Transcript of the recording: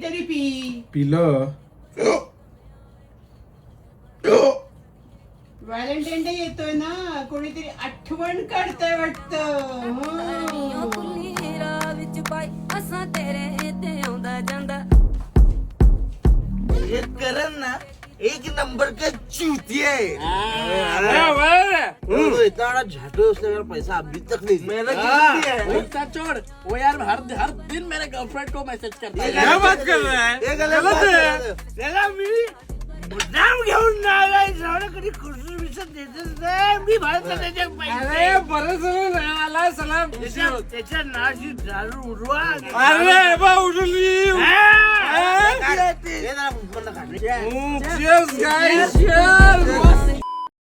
तरी पी. पिलं. Valentine day येतोय ना, कोणीतरी आठवण काढतंय वाटतं. ये करण ना एक नंबर का चूतिया है. तो इतना बड़ा झाटू उसने मेरा पैसा अभी तक नहीं दिया. मेरा कितनी है? उसका छोड़, वो यार हर दिन मेरे गर्लफ्रेंड को मैसेज करता है. क्या बात कर रहा है? ये गलत है. त्याला मी मुद्दाम घेऊन आलाय. जाऊन कधी खुर्ची विसत देतच नाही. मी भारतात त्याच्या पैसे बरं झालं आला सलाम. त्याच्या नाशी दारू उडवा. अरे बा उडली. हे जरा उत्पन्न काढले. Cheers guys. Cheers.